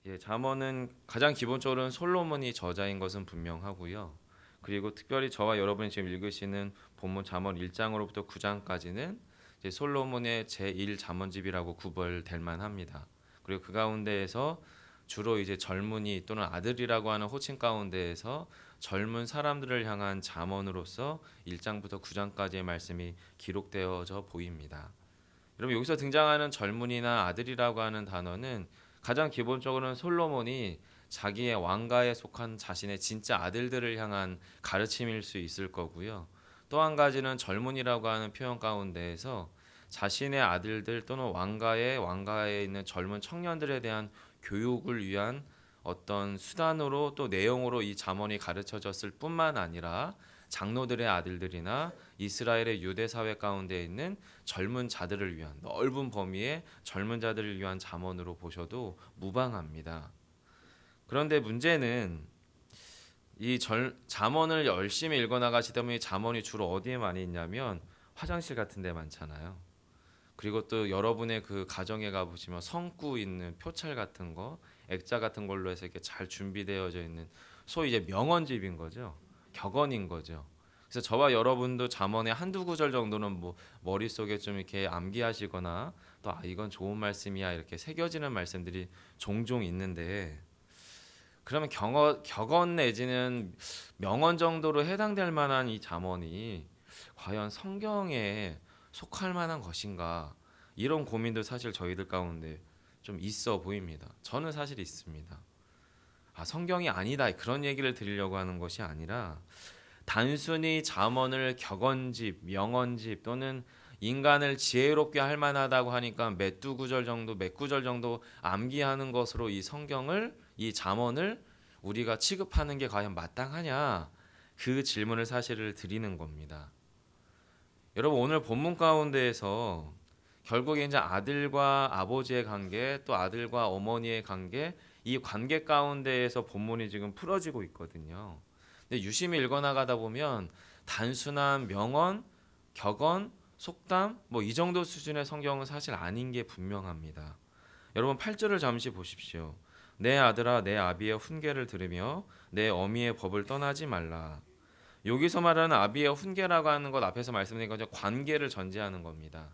예, 잠언은 가장 기본적으로는 솔로몬이 저자인 것은 분명하고요. 그리고 특별히 저와 여러분이 지금 읽으시는 본문 잠언 1장으로부터 9장까지는 이제 솔로몬의 제1 잠언집이라고 구별될 만합니다. 그리고 그 가운데에서 주로 이제 젊은이 또는 아들이라고 하는 호칭 가운데에서 젊은 사람들을 향한 잠언으로서 1장부터 9장까지의 말씀이 기록되어져 보입니다. 여러분 여기서 등장하는 젊은이나 아들이라고 하는 단어는 가장 기본적으로는 솔로몬이 자기의 왕가에 속한 자신의 진짜 아들들을 향한 가르침일 수 있을 거고요. 또 한 가지는 젊은이라고 하는 표현 가운데에서 자신의 아들들 또는 왕가에 있는 젊은 청년들에 대한 교육을 위한 어떤 수단으로 또 내용으로 이 잠언이 가르쳐졌을 뿐만 아니라 장로들의 아들들이나 이스라엘의 유대 사회 가운데 있는 젊은 자들을 위한 넓은 범위의 젊은 자들을 위한 잠언으로 보셔도 무방합니다. 그런데 문제는 잠언을 열심히 읽어 나가시다 보면 잠언이 주로 어디에 많이 있냐면 화장실 같은 데 많잖아요. 그리고 또 여러분의 그 가정에 가보시면 성구 있는 표찰 같은 거, 액자 같은 걸로 해서 이렇게 잘 준비되어져 있는 소위 이제 명언집인 거죠. 격언인 거죠. 그래서 저와 여러분도 잠언의 한두 구절 정도는 뭐 머릿속에 좀 이렇게 암기하시거나 또 이건 좋은 말씀이야 이렇게 새겨지는 말씀들이 종종 있는데 그러면 격언 내지는 명언 정도로 해당될 만한 이 잠언이 과연 성경에 속할 만한 것인가? 이런 고민도 사실 저희들 가운데 좀 있어 보입니다. 저는 사실 있습니다. 성경이 아니다 그런 얘기를 드리려고 하는 것이 아니라 단순히 잠언을 격언집, 명언집 또는 인간을 지혜롭게 할 만하다고 하니까 몇 구절 정도 암기하는 것으로 이 잠언을 우리가 취급하는 게 과연 마땅하냐? 그 질문을 사실을 드리는 겁니다. 여러분 오늘 본문 가운데에서 결국에 이제 아들과 아버지의 관계 또 아들과 어머니의 관계 이 관계 가운데에서 본문이 지금 풀어지고 있거든요. 근데 유심히 읽어나가다 보면 단순한 명언, 격언, 속담 뭐 이 정도 수준의 성경은 사실 아닌 게 분명합니다. 여러분 8절을 잠시 보십시오. 내 아들아 내 아비의 훈계를 들으며 내 어미의 법을 떠나지 말라. 여기서 말하는 아비의 훈계라고 하는 것 앞에서 말씀드린 것처럼 관계를 전제하는 겁니다.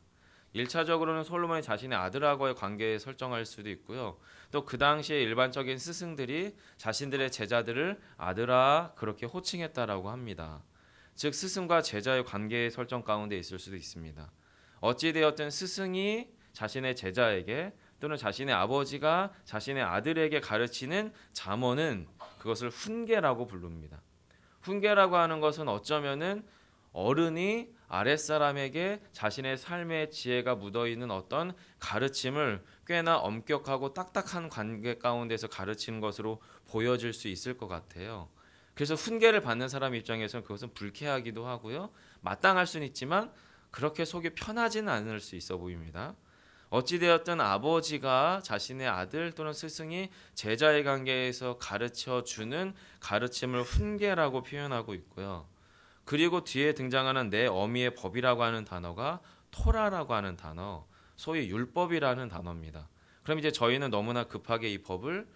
1차적으로는 솔로몬이 자신의 아들하고의 관계에 설정할 수도 있고요. 또 그 당시에 일반적인 스승들이 자신들의 제자들을 아들아 그렇게 호칭했다라고 합니다. 즉 스승과 제자의 관계의 설정 가운데 있을 수도 있습니다. 어찌되었든 스승이 자신의 제자에게 또는 자신의 아버지가 자신의 아들에게 가르치는 잠언은 그것을 훈계라고 부릅니다. 훈계라고 하는 것은 어쩌면은 어른이 아랫사람에게 자신의 삶의 지혜가 묻어있는 어떤 가르침을 꽤나 엄격하고 딱딱한 관계 가운데서 가르치는 것으로 보여질 수 있을 것 같아요. 그래서 훈계를 받는 사람 입장에서는 그것은 불쾌하기도 하고요. 마땅할 수는 있지만 그렇게 속이 편하지는 않을 수 있어 보입니다. 어찌되었든 아버지가 자신의 아들 또는 스승이 제자의 관계에서 가르쳐 주는 가르침을 훈계라고 표현하고 있고요. 그리고 뒤에 등장하는 내 어미의 법이라고 하는 단어가 토라라고 하는 단어, 소위 율법이라는 단어입니다. 그럼 이제 저희는 너무나 급하게 이 법을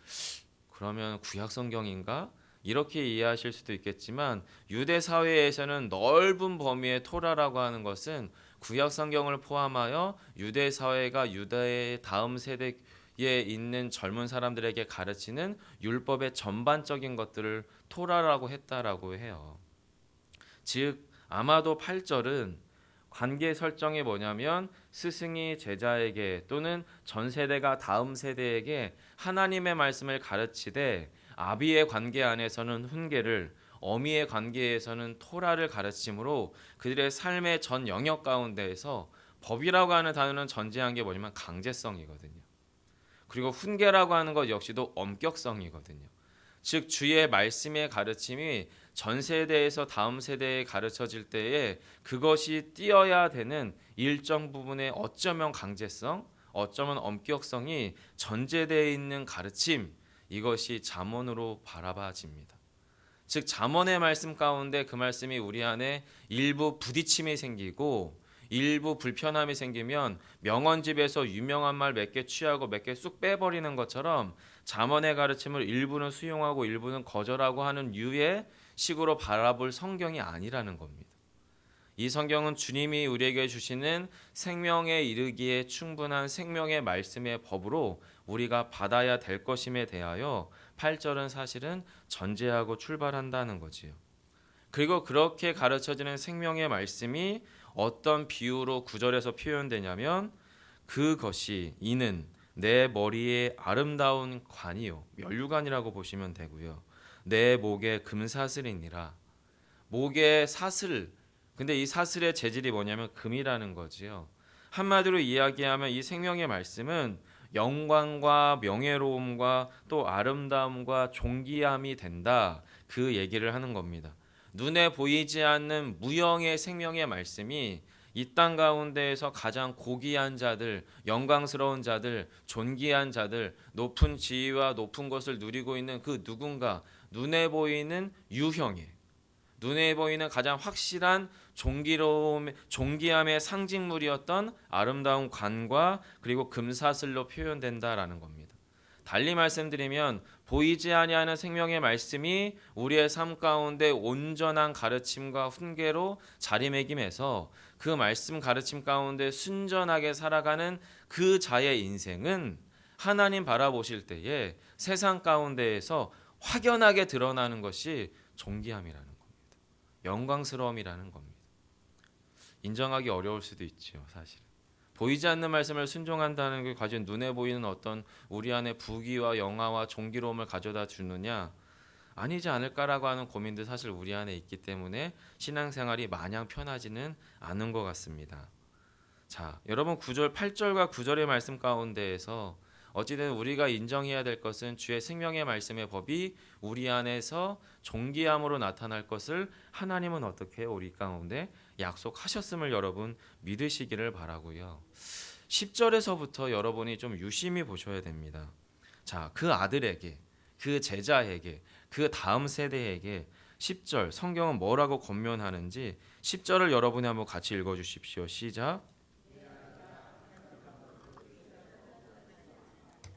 그러면 구약 성경인가? 이렇게 이해하실 수도 있겠지만 유대 사회에서는 넓은 범위의 토라라고 하는 것은 구약 성경을 포함하여 유대 사회가 유다의 다음 세대에 있는 젊은 사람들에게 가르치는 율법의 전반적인 것들을 토라라고 했다라고 해요. 즉 아마도 8절은 관계 설정이 뭐냐면 스승이 제자에게 또는 전 세대가 다음 세대에게 하나님의 말씀을 가르치되 아비의 관계 안에서는 훈계를 어미의 관계에서는 토라를 가르침으로 그들의 삶의 전 영역 가운데에서 법이라고 하는 단어는 전제한 게 뭐냐면 강제성이거든요. 그리고 훈계라고 하는 것 역시도 엄격성이거든요. 즉 주의 말씀의 가르침이 전 세대에서 다음 세대에 가르쳐질 때에 그것이 띄어야 되는 일정 부분의 어쩌면 강제성, 어쩌면 엄격성이 전제되어 있는 가르침 이것이 잠언으로 바라봐집니다. 즉 잠언의 말씀 가운데 그 말씀이 우리 안에 일부 부딪힘이 생기고 일부 불편함이 생기면 명언집에서 유명한 말 몇 개 취하고 몇 개 쑥 빼버리는 것처럼 잠언의 가르침을 일부는 수용하고 일부는 거절하고 하는 류의 식으로 바라볼 성경이 아니라는 겁니다. 이 성경은 주님이 우리에게 주시는 생명에 이르기에 충분한 생명의 말씀의 법으로 우리가 받아야 될 것임에 대하여 8절은 사실은 전제하고 출발한다는 거지요. 그리고 그렇게 가르쳐지는 생명의 말씀이 어떤 비유로 9절에서 표현되냐면 그것이 이는 내 머리에 아름다운 관이요 면류관이라고 보시면 되고요. 내 목에 금사슬이니라. 목에 사슬, 근데 이 사슬의 재질이 뭐냐면 금이라는 거지요. 한마디로 이야기하면 이 생명의 말씀은 영광과 명예로움과 또 아름다움과 존귀함이 된다. 그 얘기를 하는 겁니다. 눈에 보이지 않는 무형의 생명의 말씀이 이 땅 가운데에서 가장 고귀한 자들, 영광스러운 자들, 존귀한 자들, 높은 지위와 높은 것을 누리고 있는 그 누군가, 눈에 보이는 유형의, 눈에 보이는 가장 확실한 존귀로움, 존귀함의 상징물이었던 아름다운 관과 그리고 금사슬로 표현된다라는 겁니다. 달리 말씀드리면 보이지 아니하는 생명의 말씀이 우리의 삶 가운데 온전한 가르침과 훈계로 자리매김해서 그 말씀 가르침 가운데 순전하게 살아가는 그 자의 인생은 하나님 바라보실 때에 세상 가운데에서 확연하게 드러나는 것이 존귀함이라는 겁니다. 영광스러움이라는 겁니다. 인정하기 어려울 수도 있죠, 사실. 보이지 않는 말씀을 순종한다는 게 과연 눈에 보이는 어떤 우리 안에 부귀와 영화와 존귀로움을 가져다 주느냐? 아니지 않을까라고 하는 고민도 사실 우리 안에 있기 때문에 신앙생활이 마냥 편하지는 않은 것 같습니다. 자, 여러분 8절과 9절의 말씀 가운데에서 어찌든 우리가 인정해야 될 것은 주의 생명의 말씀의 법이 우리 안에서 존귀함으로 나타날 것을 하나님은 어떻게 해요? 우리 가운데 약속하셨음을 여러분 믿으시기를 바라고요. 10절에서부터 여러분이 좀 유심히 보셔야 됩니다. 자, 그 아들에게, 그 제자에게, 그 다음 세대에게 10절 성경은 뭐라고 권면하는지 10절을 여러분이 한번 같이 읽어주십시오. 시작.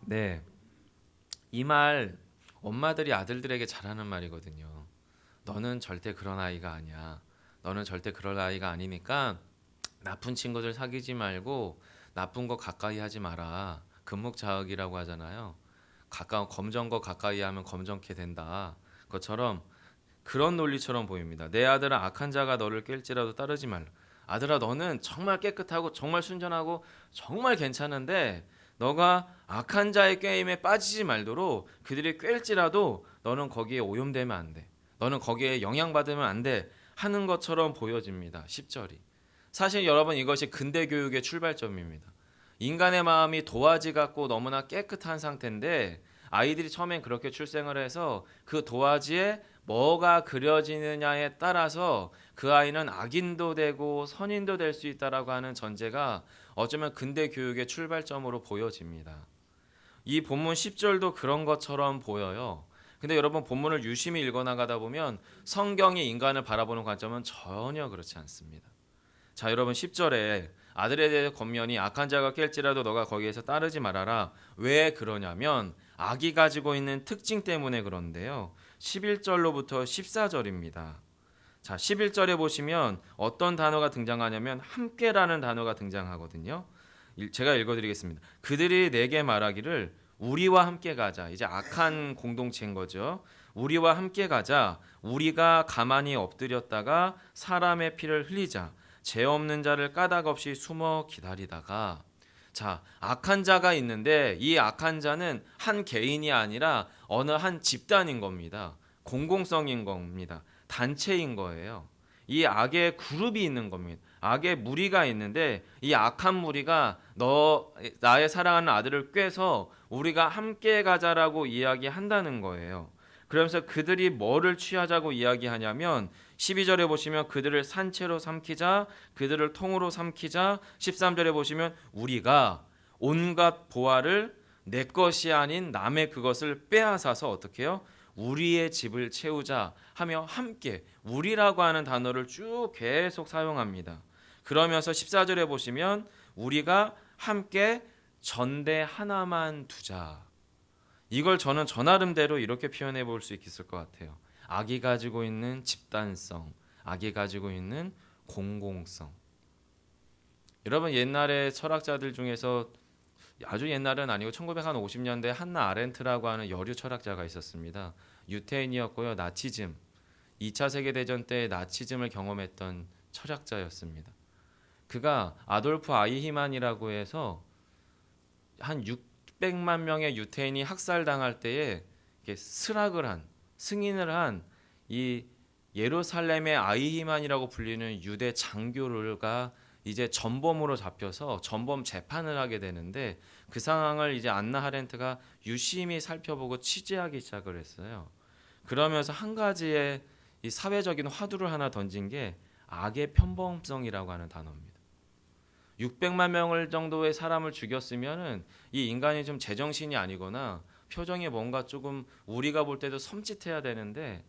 네, 이 말 엄마들이 아들들에게 잘하는 말이거든요. 너는 절대 그런 아이가 아니야. 너는 절대 그럴 아이가 아니니까 나쁜 친구들 사귀지 말고 나쁜 거 가까이 하지 마라. 금묵자흑이라고 하잖아요. 가까운 검정거 가까이 하면 검정케 된다. 그것처럼 그런 논리처럼 보입니다. 내 아들은 악한 자가 너를 깰지라도 따르지 말라. 아들아, 너는 정말 깨끗하고 정말 순전하고 정말 괜찮은데 너가 악한 자의 꾀임에 빠지지 말도록 그들이 꿰일지라도 너는 거기에 오염되면 안 돼. 너는 거기에 영향받으면 안 돼. 하는 것처럼 보여집니다. 10절이. 사실 여러분 이것이 근대 교육의 출발점입니다. 인간의 마음이 도화지 같고 너무나 깨끗한 상태인데 아이들이 처음엔 그렇게 출생을 해서 그 도화지에 뭐가 그려지느냐에 따라서 그 아이는 악인도 되고 선인도 될 수 있다라고 하는 전제가 어쩌면 근대 교육의 출발점으로 보여집니다. 이 본문 10절도 그런 것처럼 보여요. 근데 여러분 본문을 유심히 읽어나가다 보면 성경이 인간을 바라보는 관점은 전혀 그렇지 않습니다. 자, 여러분 10절에 아들에 대해 권면이 악한 자가 깰지라도 너가 거기에서 따르지 말아라. 왜 그러냐면 악이 가지고 있는 특징 때문에 그런데요. 11절로부터 14절입니다. 자, 11절에 보시면 어떤 단어가 등장하냐면 함께라는 단어가 등장하거든요. 제가 읽어드리겠습니다. 그들이 내게 말하기를 우리와 함께 가자. 이제 악한 공동체인 거죠. 우리와 함께 가자. 우리가 가만히 엎드렸다가 사람의 피를 흘리자. 죄 없는 자를 까닭 없이 숨어 기다리다가. 자, 악한 자가 있는데 이 악한 자는 한 개인이 아니라 어느 한 집단인 겁니다. 공공성인 겁니다. 단체인 거예요. 이 악의 그룹이 있는 겁니다. 악의 무리가 있는데 이 악한 무리가 나의 사랑하는 아들을 꿰서 우리가 함께 가자라고 이야기한다는 거예요. 그러면서 그들이 뭐를 취하자고 이야기하냐면 12절에 보시면 그들을 산채로 삼키자, 그들을 통으로 삼키자. 13절에 보시면 우리가 온갖 보화를 내 것이 아닌 남의 그것을 빼앗아서 어떻게 해요? 우리의 집을 채우자 하며 함께, 우리라고 하는 단어를 쭉 계속 사용합니다. 그러면서 14절에 보시면 우리가 함께 전대 하나만 두자. 이걸 저는 저 나름대로 이렇게 표현해 볼 수 있을 것 같아요. 악이 가지고 있는 집단성, 악이 가지고 있는 공공성. 여러분 옛날에 철학자들 중에서 아주 옛날은 아니고 1950년대 한나 아렌트라고 하는 여류 철학자가 있었습니다. 유태인이었고요. 나치즘, 2차 세계대전 때 나치즘을 경험했던 철학자였습니다. 그가 아돌프 아이히만이라고 해서 한 600만 명의 유태인이 학살당할 때에 스락을 한, 승인을 한 이 예루살렘의 아이히만이라고 불리는 유대 장교가 이제 전범으로 잡혀서 전범 재판을 하게 되는데 그 상황을 이제 안나 하렌트가 유심히 살펴보고 취재하기 시작을 했어요. 그러면서 한 가지의 이 사회적인 화두를 하나 던진 게 악의 편범성이라고 하는 단어입니다. 600만 명을 정도의 사람을 죽였으면은 이 인간이 좀 제정신이 아니거나 표정이 뭔가 조금 우리가 볼 때도 섬찟해야 되는데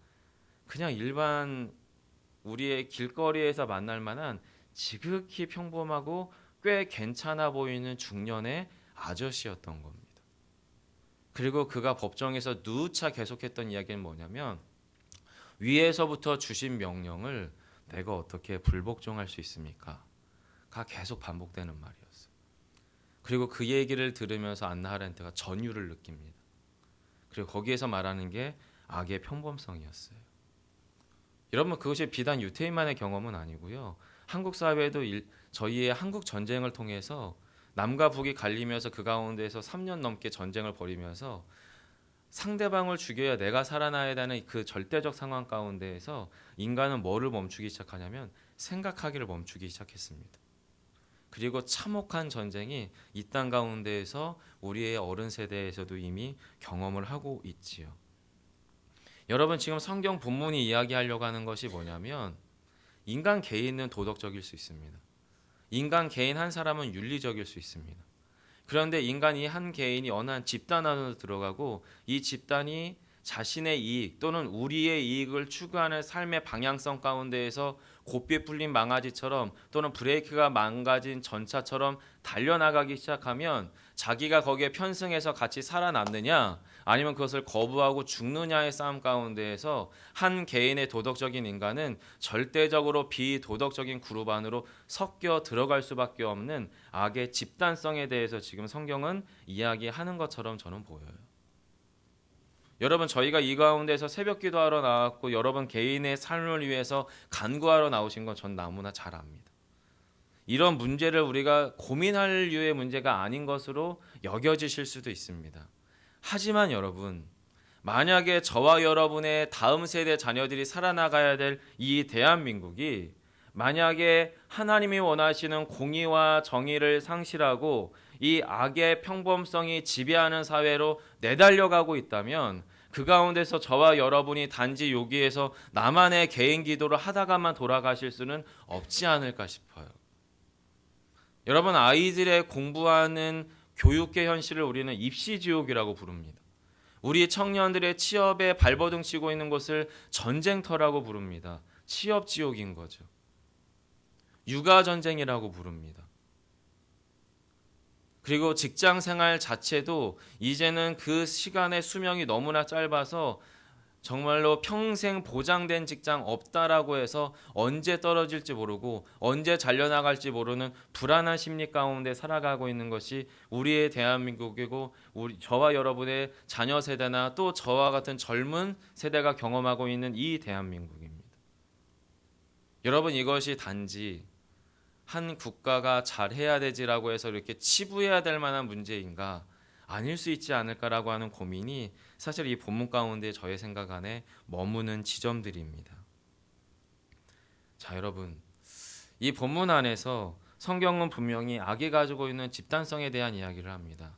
그냥 일반 우리의 길거리에서 만날 만한 지극히 평범하고 꽤 괜찮아 보이는 중년의 아저씨였던 겁니다. 그리고 그가 법정에서 누차 계속했던 이야기는 뭐냐면 위에서부터 주신 명령을 내가 어떻게 불복종할 수 있습니까? 가 계속 반복되는 말이었어요. 그리고 그 얘기를 들으면서 안나 하렌트가 전율을 느낍니다. 그리고 거기에서 말하는 게 악의 평범성이었어요. 여러분 그것이 비단 유태인만의 경험은 아니고요. 한국 사회에도 저희의 한국 전쟁을 통해서 남과 북이 갈리면서 그 가운데에서 3년 넘게 전쟁을 벌이면서 상대방을 죽여야 내가 살아나야 되는 그 절대적 상황 가운데에서 인간은 뭐를 멈추기 시작하냐면 생각하기를 멈추기 시작했습니다. 그리고 참혹한 전쟁이 이 땅 가운데에서 우리의 어른 세대에서도 이미 경험을 하고 있지요. 여러분 지금 성경 본문이 이야기하려고 하는 것이 뭐냐면 인간 개인은 도덕적일 수 있습니다. 인간 개인 한 사람은 윤리적일 수 있습니다. 그런데 인간이 한 개인이 어느 한 집단 안으로 들어가고 이 집단이 자신의 이익 또는 우리의 이익을 추구하는 삶의 방향성 가운데에서 고삐 풀린 망아지처럼 또는 브레이크가 망가진 전차처럼 달려나가기 시작하면 자기가 거기에 편승해서 같이 살아남느냐 아니면 그것을 거부하고 죽느냐의 싸움 가운데에서 한 개인의 도덕적인 인간은 절대적으로 비도덕적인 그룹 안으로 섞여 들어갈 수밖에 없는 악의 집단성에 대해서 지금 성경은 이야기하는 것처럼 저는 보여요. 여러분 저희가 이 가운데서 새벽 기도하러 나왔고 여러분 개인의 삶을 위해서 간구하러 나오신 건 전 너무나 잘 압니다. 이런 문제를 우리가 고민할 류의 문제가 아닌 것으로 여겨지실 수도 있습니다. 하지만 여러분 만약에 저와 여러분의 다음 세대 자녀들이 살아나가야 될 이 대한민국이 만약에 하나님이 원하시는 공의와 정의를 상실하고 이 악의 평범성이 지배하는 사회로 내달려가고 있다면 그 가운데서 저와 여러분이 단지 여기에서 나만의 개인 기도를 하다가만 돌아가실 수는 없지 않을까 싶어요. 여러분 아이들의 공부하는 교육계 현실을 우리는 입시지옥이라고 부릅니다. 우리 청년들의 취업에 발버둥 치고 있는 곳을 전쟁터라고 부릅니다. 취업지옥인 거죠. 육아전쟁이라고 부릅니다. 그리고 직장 생활 자체도 이제는 그 시간의 수명이 너무나 짧아서 정말로 평생 보장된 직장 없다라고 해서 언제 떨어질지 모르고 언제 잘려나갈지 모르는 불안한 심리 가운데 살아가고 있는 것이 우리의 대한민국이고 저와 여러분의 자녀 세대나 또 저와 같은 젊은 세대가 경험하고 있는 이 대한민국입니다. 여러분 이것이 단지 한 국가가 잘해야 되지라고 해서 이렇게 치부해야 될 만한 문제인가 아닐 수 있지 않을까라고 하는 고민이 사실 이 본문 가운데 저의 생각 안에 머무는 지점들입니다. 자 여러분 이 본문 안에서 성경은 분명히 악이 가지고 있는 집단성에 대한 이야기를 합니다.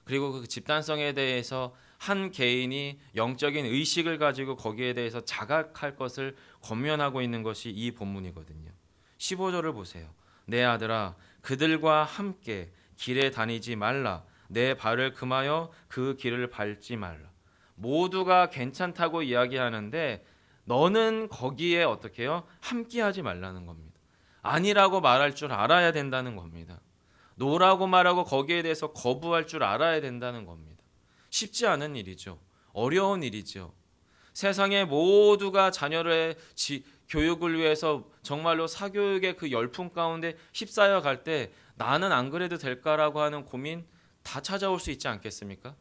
그리고 그 집단성에 대해서 한 개인이 영적인 의식을 가지고 거기에 대해서 자각할 것을 권면하고 있는 것이 이 본문이거든요. 15절을 보세요. 내 아들아 그들과 함께 길에 다니지 말라. 내 발을 금하여 그 길을 밟지 말라. 모두가 괜찮다고 이야기하는데 너는 거기에 어떻게 해요? 함께하지 말라는 겁니다. 아니라고 말할 줄 알아야 된다는 겁니다. 노라고 말하고 거기에 대해서 거부할 줄 알아야 된다는 겁니다. 쉽지 않은 일이죠. 어려운 일이죠. 세상의 모두가 자녀의 교육을 위해서 정말로 사교육의 그 열풍 가운데 휩싸여 갈 때 나는 안 그래도 될까라고 하는 고민 다 찾아올 수 있지 않겠습니까?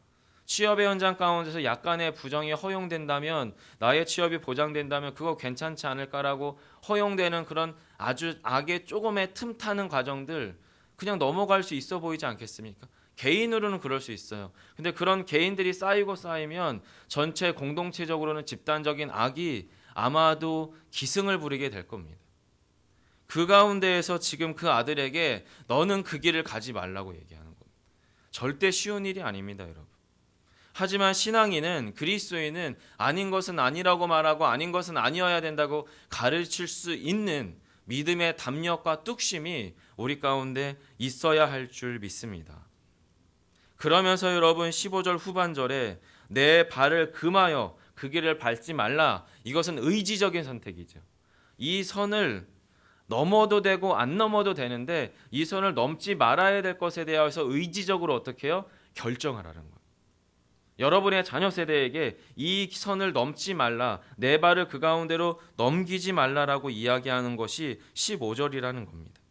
취업의 현장 가운데서 약간의 부정이 허용된다면, 나의 취업이 보장된다면 그거 괜찮지 않을까라고 허용되는 그런 아주 악의 조금의 틈타는 과정들 그냥 넘어갈 수 있어 보이지 않겠습니까? 개인으로는 그럴 수 있어요. 근데 그런 개인들이 쌓이고 쌓이면 전체 공동체적으로는 집단적인 악이 아마도 기승을 부리게 될 겁니다. 그 가운데에서 지금 그 아들에게 너는 그 길을 가지 말라고 얘기하는 겁니다. 절대 쉬운 일이 아닙니다, 여러분. 하지만 신앙인은, 그리스도인은 아닌 것은 아니라고 말하고 아닌 것은 아니어야 된다고 가르칠 수 있는 믿음의 담력과 뚝심이 우리 가운데 있어야 할 줄 믿습니다. 그러면서 여러분 15절 후반절에 내 발을 금하여 그 길을 밟지 말라. 이것은 의지적인 선택이죠. 이 선을 넘어도 되고 안 넘어도 되는데 이 선을 넘지 말아야 될 것에 대해서 의지적으로 어떻게 해요? 결정하라는 거예요. 여러분의 자녀 세대에게 이 선을 넘지 말라, 내 발을 그 가운데로 넘기지 말라라고 이야기하는 것이 15절이라는 겁니다.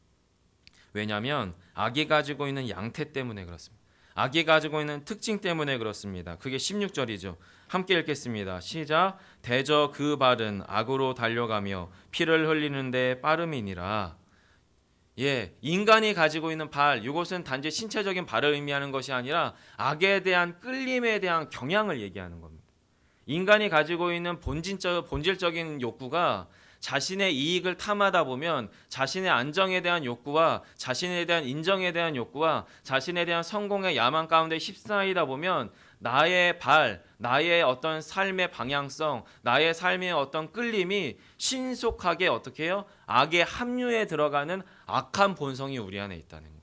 왜냐하면 악이 가지고 있는 양태 때문에 그렇습니다. 악이 가지고 있는 특징 때문에 그렇습니다. 그게 16절이죠. 함께 읽겠습니다. 시작. 대저 그 발은 악으로 달려가며 피를 흘리는데 빠름이니라. 인간이 가지고 있는 발, 이것은 단지 신체적인 발을 의미하는 것이 아니라 악에 대한 끌림에 대한 경향을 얘기하는 겁니다. 인간이 가지고 있는 본질적인 욕구가 자신의 이익을 탐하다 보면 자신의 안정에 대한 욕구와 자신에 대한 인정에 대한 욕구와 자신에 대한 성공의 야망 가운데 휩싸이다 보면 나의 발, 나의 어떤 삶의 방향성, 나의 삶의 어떤 끌림이 신속하게 어떻게 해요? 악의 합류에 들어가는 악한 본성이 우리 안에 있다는 거예요.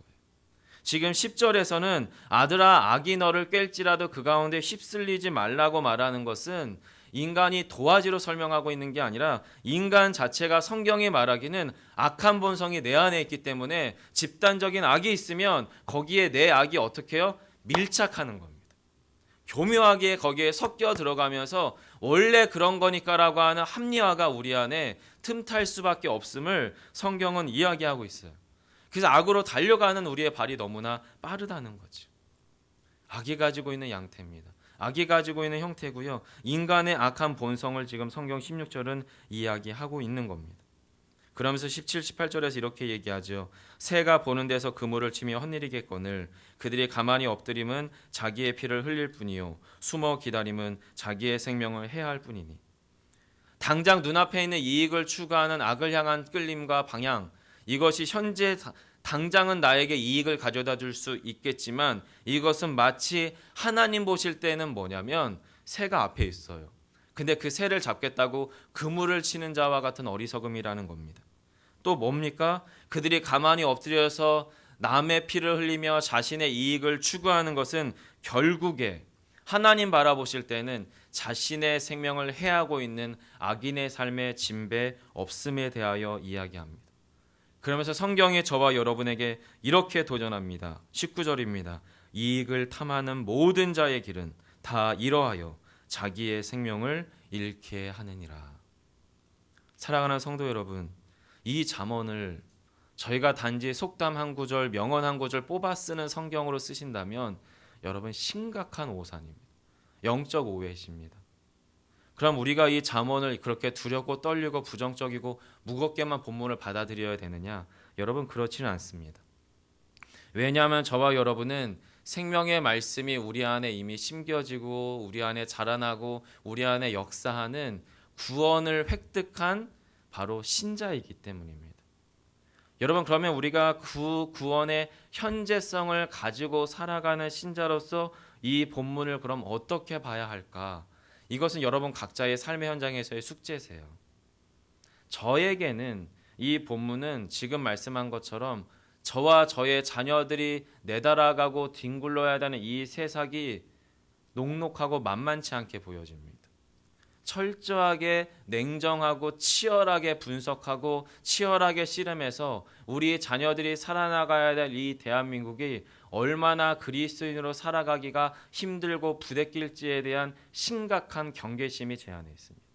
지금 10절에서는 아들아 악이 너를 깰지라도 그 가운데 휩쓸리지 말라고 말하는 것은 인간이 도화지로 설명하고 있는 게 아니라 인간 자체가 성경이 말하기는 악한 본성이 내 안에 있기 때문에 집단적인 악이 있으면 거기에 내 악이 어떻게 해요? 밀착하는 겁니다. 교묘하게 거기에 섞여 들어가면서 원래 그런 거니까라고 하는 합리화가 우리 안에 틈탈 수밖에 없음을 성경은 이야기하고 있어요. 그래서 악으로 달려가는 우리의 발이 너무나 빠르다는 거죠. 악이 가지고 있는 양태입니다. 악이 가지고 있는 형태고요. 인간의 악한 본성을 지금 성경 16절은 이야기하고 있는 겁니다. 그러면서 17, 18절에서 이렇게 얘기하죠. 새가 보는 데서 그물을 치며 헛일이겠거늘 그들이 가만히 엎드림은 자기의 피를 흘릴 뿐이요 숨어 기다림은 자기의 생명을 해할 뿐이니. 당장 눈앞에 있는 이익을 추구하는 악을 향한 끌림과 방향, 이것이 현재 당장은 나에게 이익을 가져다 줄 수 있겠지만 이것은 마치 하나님 보실 때는 뭐냐면 새가 앞에 있어요. 근데 그 새를 잡겠다고 그물을 치는 자와 같은 어리석음이라는 겁니다. 또 뭡니까? 그들이 가만히 엎드려서 남의 피를 흘리며 자신의 이익을 추구하는 것은 결국에 하나님 바라보실 때는 자신의 생명을 해하고 있는 악인의 삶의 진배 없음에 대하여 이야기합니다. 그러면서 성경이 저와 여러분에게 이렇게 도전합니다. 19절입니다. 이익을 탐하는 모든 자의 길은 다 이러하여 자기의 생명을 잃게 하느니라. 사랑하는 성도 여러분, 이 잠언을 저희가 단지 속담 한 구절, 명언 한 구절 뽑아 쓰는 성경으로 쓰신다면 여러분 심각한 오산입니다. 영적 오해십니다. 그럼 우리가 이 잠언을 그렇게 두렵고 떨리고 부정적이고 무겁게만 본문을 받아들여야 되느냐? 여러분 그렇지는 않습니다. 왜냐하면 저와 여러분은 생명의 말씀이 우리 안에 이미 심겨지고 우리 안에 자라나고 우리 안에 역사하는 구원을 획득한 바로 신자이기 때문입니다. 여러분 그러면 우리가 그 구원의 현재성을 가지고 살아가는 신자로서 이 본문을 그럼 어떻게 봐야 할까? 이것은 여러분 각자의 삶의 현장에서의 숙제세요. 저에게는 이 본문은 지금 말씀한 것처럼 저와 저의 자녀들이 내달아가고 뒹굴러야 되는 이 세상이 녹록하고 만만치 않게 보여집니다. 철저하게 냉정하고 치열하게 분석하고 치열하게 씨름해서 우리 자녀들이 살아나가야 될 이 대한민국이 얼마나 그리스도인으로 살아가기가 힘들고 부대낄지에 대한 심각한 경계심이 제 안에 있습니다.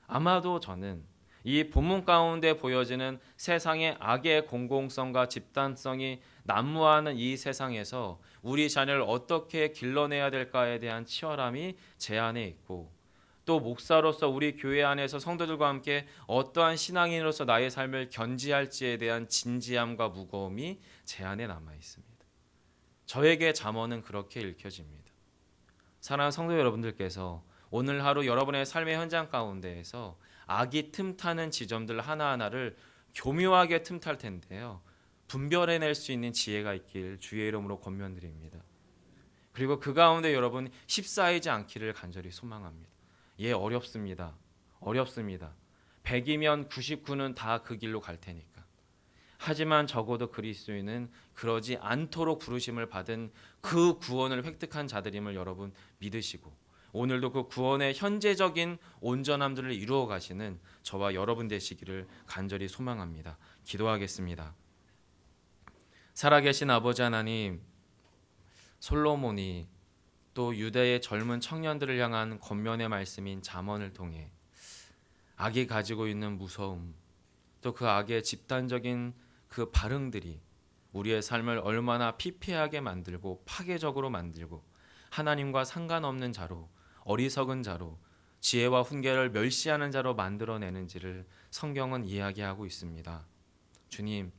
아마도 저는 이 본문 가운데 보여지는 세상의 악의 공공성과 집단성이 난무하는 이 세상에서 우리 자녀를 어떻게 길러내야 될까에 대한 치열함이 제 안에 있고, 또 목사로서 우리 교회 안에서 성도들과 함께 어떠한 신앙인으로서 나의 삶을 견지할지에 대한 진지함과 무거움이 제 안에 남아 있습니다. 저에게 잠언은 그렇게 읽혀집니다. 사랑하는 성도 여러분들께서 오늘 하루 여러분의 삶의 현장 가운데에서 악이 틈타는 지점들 하나하나를 교묘하게 틈탈 텐데요, 분별해낼 수 있는 지혜가 있길 주의 이름으로 권면드립니다. 그리고 그 가운데 여러분 휩싸이지 않기를 간절히 소망합니다. 예, 어렵습니다. 어렵습니다. 100이면 99는 다 그 길로 갈 테니까. 하지만 적어도 그리스도인은 그러지 않도록 부르심을 받은 그 구원을 획득한 자들임을 여러분 믿으시고, 오늘도 그 구원의 현재적인 온전함들을 이루어 가시는 저와 여러분 되시기를 간절히 소망합니다. 기도하겠습니다. 살아계신 아버지 하나님, 솔로몬이 또 유대의 젊은 청년들을 향한 권면의 말씀인 잠언을 통해 악이 가지고 있는 무서움, 또 그 악의 집단적인 그 발흥들이 우리의 삶을 얼마나 피폐하게 만들고 파괴적으로 만들고 하나님과 상관없는 자로, 어리석은 자로, 지혜와 훈계를 멸시하는 자로 만들어내는지를 성경은 이야기하고 있습니다. 주님,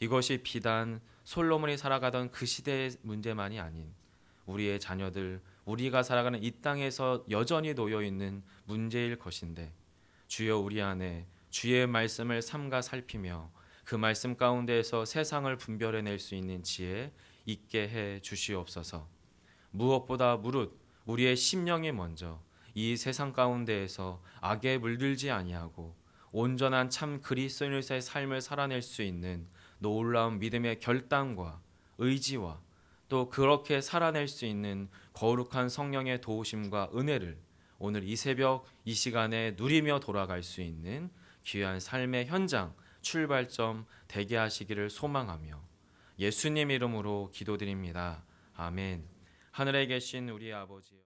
이것이 비단 솔로몬이 살아가던 그 시대의 문제만이 아닌 우리의 자녀들, 우리가 살아가는 이 땅에서 여전히 놓여있는 문제일 것인데, 주여 우리 안에 주의 말씀을 삼가 살피며 그 말씀 가운데에서 세상을 분별해낼 수 있는 지혜 있게 해 주시옵소서. 무엇보다 무릇 우리의 심령이 먼저 이 세상 가운데에서 악에 물들지 아니하고 온전한 참 그리스도인의 삶을 살아낼 수 있는 놀라운 믿음의 결단과 의지와 또 그렇게 살아낼 수 있는 거룩한 성령의 도우심과 은혜를 오늘 이 새벽 이 시간에 누리며 돌아갈 수 있는 귀한 삶의 현장 출발점 되게 하시기를 소망하며 예수님 이름으로 기도드립니다. 아멘. 하늘에 계신 우리 아버지